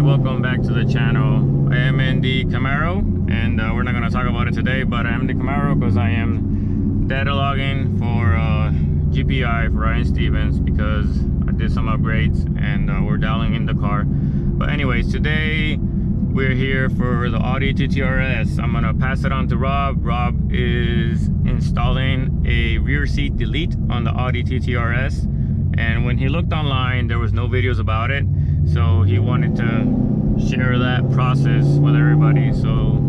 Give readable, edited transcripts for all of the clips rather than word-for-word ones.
welcome back to the channel. I am in the Camaro, and we're not going to talk about it today, but I am in the Camaro because I am data logging for GPI for Ryan Stevens because I did some upgrades and we're dialing in the car. But anyways, today we're here for the Audi TTRS. I'm going to pass it on to Rob. Rob is installing a rear seat delete on the Audi TTRS, and when he looked online there was no videos about it, so he wanted to share that process with everybody so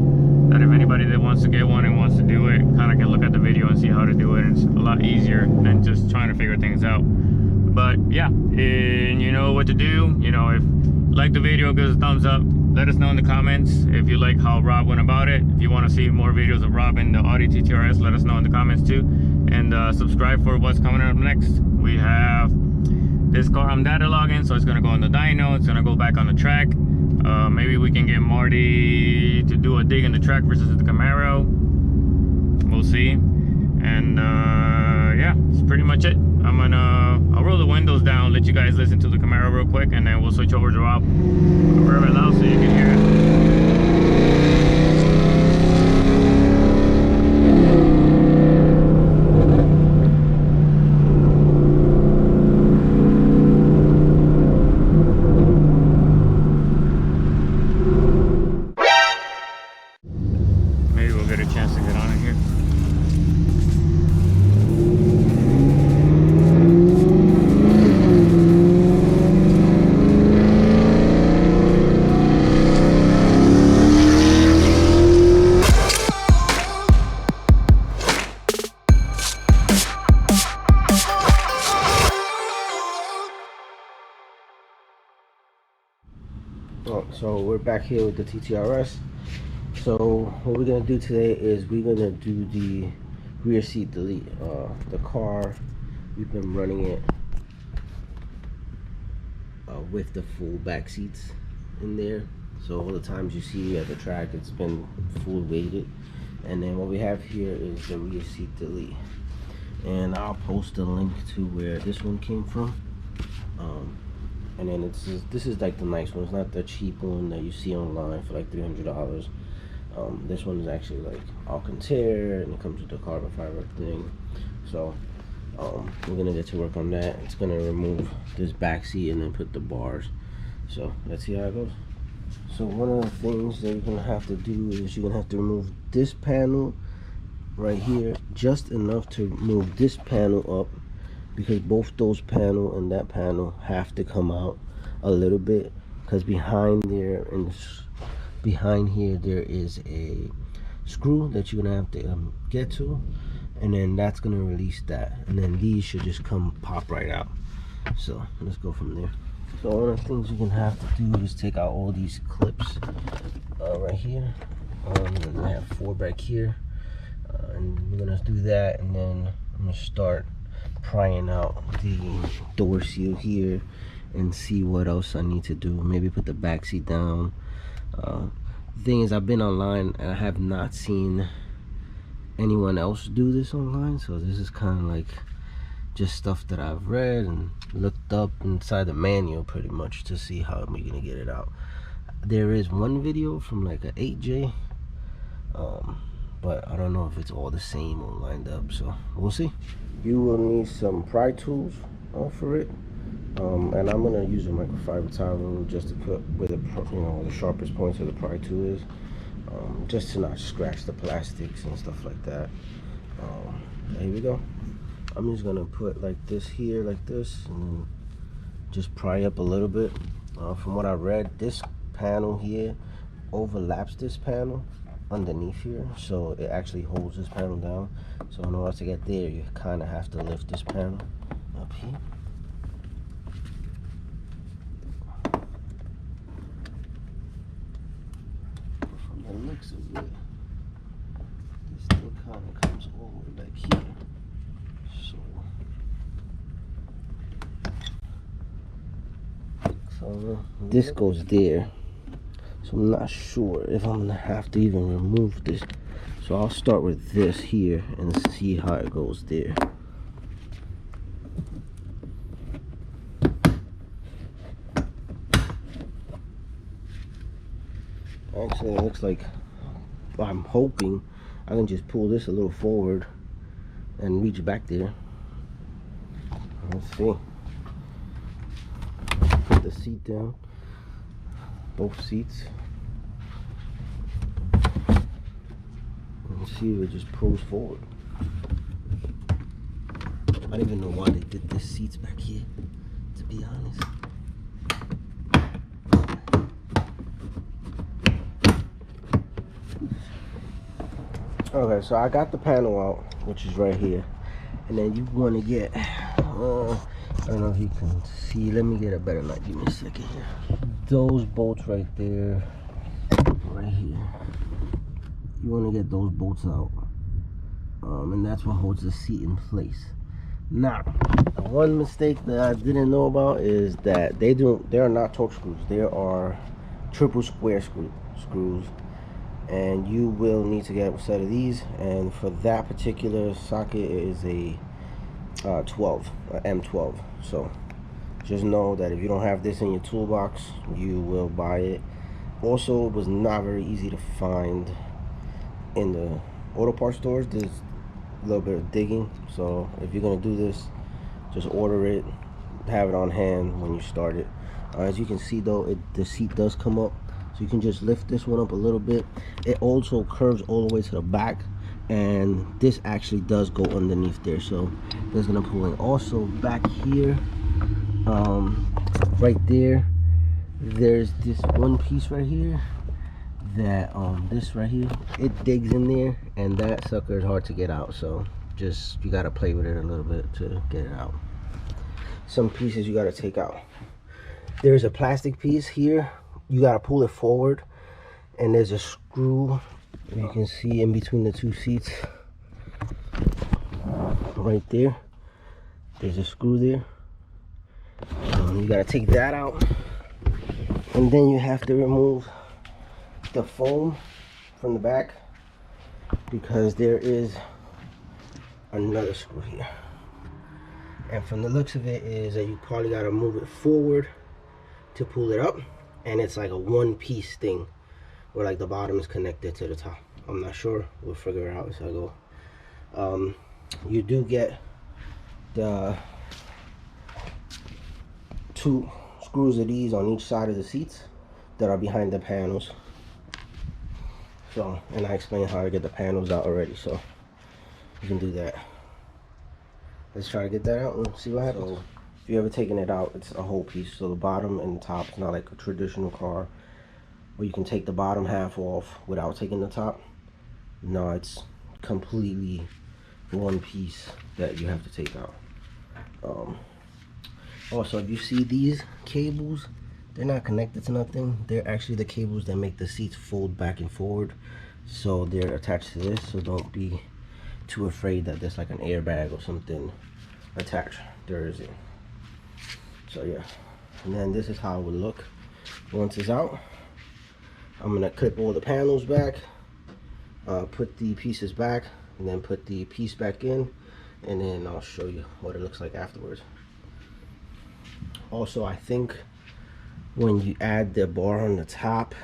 that if anybody that wants to get one and wants to do it kind of can look at the video and see how to do it. It's a lot easier than just trying to figure things out. But yeah, and you know what to do. You know, if you like the video, give us a thumbs up. Let us know in the comments if you like how Rob went about it. If you want to see more videos of Rob in the Audi TTRS, let us know in the comments too. And subscribe for what's coming up next. We have this car I'm data logging, so it's going to go on the dyno. It's going to go back on the track. Maybe we can get Marty to do a dig in the track versus the Camaro. We'll see. And yeah, that's pretty much it. I'll roll the windows down, let you guys listen to the Camaro real quick, and then we'll switch over to Rob. Rev it loud so you can hear it. Maybe we'll get a chance to get on it here. So we're back here with the TTRS. So what we're gonna do today is we're gonna do the rear seat delete. The car, we've been running it with the full back seats in there. So all the times you see at the track, it's been full weighted. And then what we have here is the rear seat delete. And I'll post a link to where this one came from. And then this is like the nice one. It's not the cheap one that you see online for like $300. This one is actually like Alcantara, and it comes with the carbon fiber thing. So we're gonna get to work on that. It's gonna remove this back seat and then put the bars. So let's see how it goes. So one of the things that you're gonna have to do is you're gonna have to remove this panel right here, just enough to move this panel up, because both those panel and that panel have to come out a little bit, because behind there and behind here there is a screw that you're gonna have to get to, and then that's gonna release that, and then these should just come pop right out. So let's go from there. So one of the things you're gonna have to do is take out all these clips right here. And I have 4 back here, and we're gonna do that, and then I'm gonna start prying out the door seal here and see what else I need to do. Maybe put the back seat down. The thing is, I've been online and I have not seen anyone else do this online, so this is kind of like just stuff that I've read and looked up inside the manual pretty much to see how I'm gonna get it out. There is one video from like an 8J, but I don't know if it's all the same or lined up, so we'll see. You will need some pry tools for it, and I'm gonna use a microfiber towel just to put where the the sharpest points of the pry tool is, just to not scratch the plastics and stuff like that. Here we go. I'm just gonna put like this here, like this, and then just pry up a little bit. From what I read, this panel here overlaps this panel underneath here, so it actually holds this panel down. So in order to get there, you kind of have to lift this panel up here. From the looks of it, this thing kind of comes all the way back here. So this goes there. So I'm not sure if I'm gonna have to even remove this. So I'll start with this here and see how it goes there. actually it looks like, well, I'm hoping I can just pull this a little forward and reach back there. Let's see. Put the seat down, both seats, and see if it just pulls forward. I don't even know why they did the seats back here, to be honest. Okay, so I got the panel out, which is right here, and then you want to get, I don't know if you can see, let me get a better light, give me a second here. Those bolts right there, right here, you want to get those bolts out, and that's what holds the seat in place. Now, the one mistake that I didn't know about is that they are not Torx screws, they are triple square screws. And you will need to get a set of these, and for that particular socket it is a 12, M12. So just know that if you don't have this in your toolbox, you will buy it. Also, it was not very easy to find in the auto parts stores. There's a little bit of digging, so if you're gonna do this, just order it, have it on hand when you start it. As you can see though, the seat does come up. So you can just lift this one up a little bit. It also curves all the way to the back, and this actually does go underneath there, so that's gonna pull in. Also back here, right there, there's this one piece right here that this right here, it digs in there, and that sucker is hard to get out, so just you gotta play with it a little bit to get it out. Some pieces you gotta take out. There's a plastic piece here. You gotta pull it forward, and there's a screw you can see in between the two seats right there. There's a screw there. You gotta take that out, and then you have to remove the foam from the back, because there is another screw here, and from the looks of it is that you probably gotta move it forward to pull it up. And it's like a one-piece thing where like the bottom is connected to the top. I'm not sure, we'll figure it out as I go. You do get the 2 screws of these on each side of the seats that are behind the panels. So, and I explained how to get the panels out already, so you can do that. Let's try to get that out and see what happens. So, if you ever taken it out, it's a whole piece, so the bottom and the top is not like a traditional car where you can take the bottom half off without taking the top. No, it's completely one piece that you have to take out. Also, if you see these cables, they're not connected to nothing. They're actually the cables that make the seats fold back and forward, so they're attached to this, so don't be too afraid that there's like an airbag or something attached. There isn't. So yeah, and then this is how it would look once it's out. I'm gonna clip all the panels back, put the pieces back, and then put the piece back in, and then I'll show you what it looks like afterwards. Also, I think when you add the bar on the top,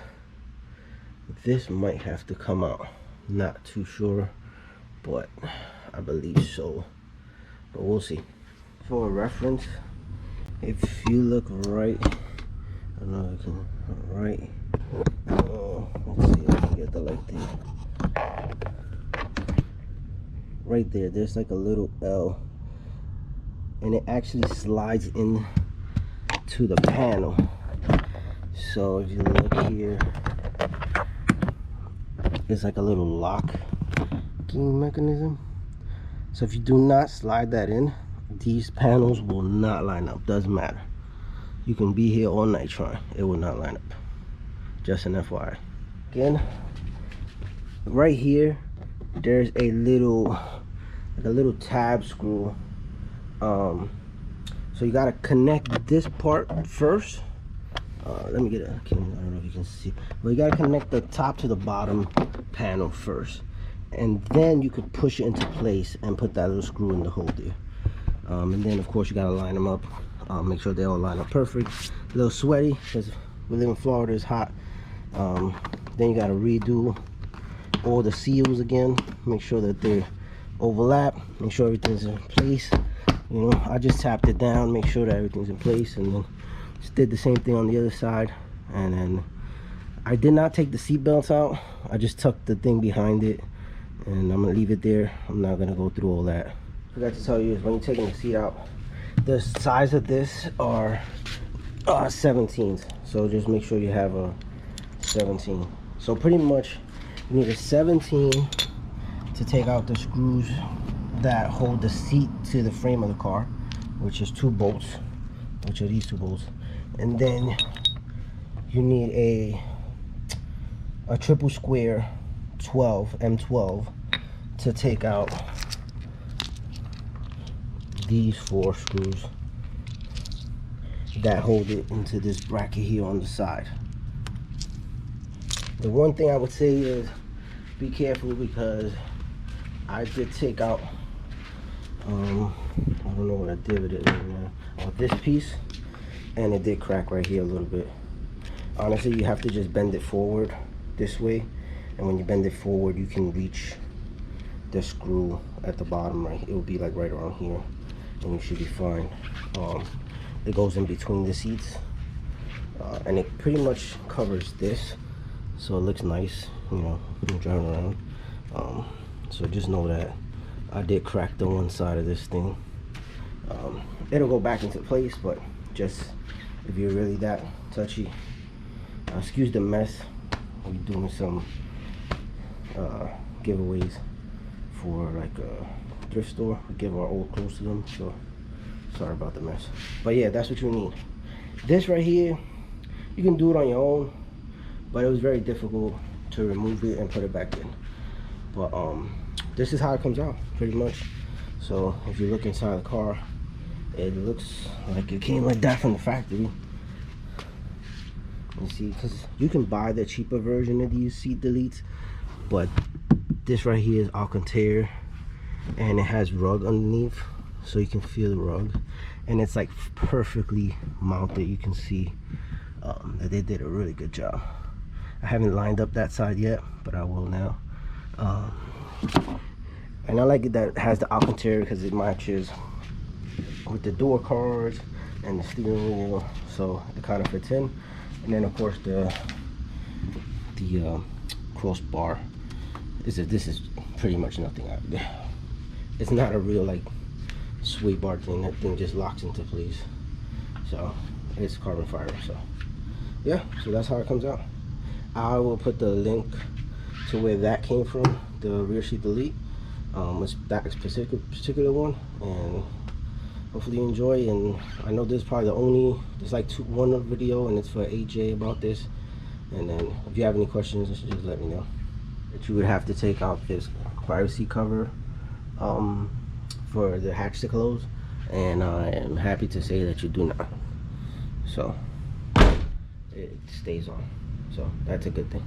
this might have to come out. Not too sure, but I believe so, but we'll see. For reference, if you look right, I don't know if I can, right, let's see if I can get the light there. Right there, there's like a little L, and it actually slides in to the panel. So if you look here, it's like a little locking mechanism. So if you do not slide that in, these panels will not line up. Doesn't matter, you can be here all night trying, it will not line up. Just an FYI. Again, right here there's a little, like a little tab screw. So you got to connect this part first. Let me get a camera. I don't know if you can see, but you got to connect the top to the bottom panel first, and then you could push it into place and put that little screw in the hole there. And then of course you got to line them up, make sure they all line up perfect. A little sweaty because we live in Florida, it's hot. Then you got to redo all the seals again, make sure that they overlap, make sure everything's in place. You know, I just tapped it down, make sure that everything's in place, and then just did the same thing on the other side. And then I did not take the seat belts out, I just tucked the thing behind it, and I'm gonna leave it there. I'm not gonna go through all that. I forgot to tell you is when you're taking the seat out, the size of this are 17s, so just make sure you have a 17. So pretty much you need a 17 to take out the screws that hold the seat to the frame of the car, which is 2 bolts, which are these 2 bolts. And then you need a triple square 12 M12 to take out these 4 screws that hold it into this bracket here on the side. The one thing I would say is be careful, because I did take out I don't know what I did with it right now, this piece, and it did crack right here a little bit. Honestly, you have to just bend it forward this way, and when you bend it forward you can reach the screw at the bottom. Right, it will be like right around here, and you should be fine. It goes in between the seats, and it pretty much covers this, so it looks nice, you know, when you're driving around. So just know that I did crack the one side of this thing. It'll go back into place, but just if you're really that touchy, excuse the mess. We're doing some giveaways for like a thrift store. We give our old clothes to them, so sorry about the mess. But yeah, that's what you need. This right here, you can do it on your own, but it was very difficult to remove it and put it back in. But this is how it comes out pretty much. So if you look inside the car, it looks like it came like that from the factory. You see, because you can buy the cheaper version of these seat deletes, but this right here is Alcantara, and it has rug underneath, so you can feel the rug, and it's like perfectly mounted. You can see that they did a really good job. I haven't lined up that side yet, but I will now. And I like it that it has the Alcantara because it matches with the door cards and the steering wheel, so it kind of fits in. And then of course the crossbar this is pretty much nothing out there. It's not a real like sway bar thing. That thing just locks into place, so it's carbon fiber. So yeah, so that's how it comes out. I will put the link to where that came from, the rear seat delete. It's that particular one, and hopefully you enjoy. And I know this is probably there's like one video, and it's for AJ about this. And then if you have any questions, just let me know. That you would have to take out this privacy cover for the hatch to close, and I am happy to say that you do not. So it stays on, so that's a good thing.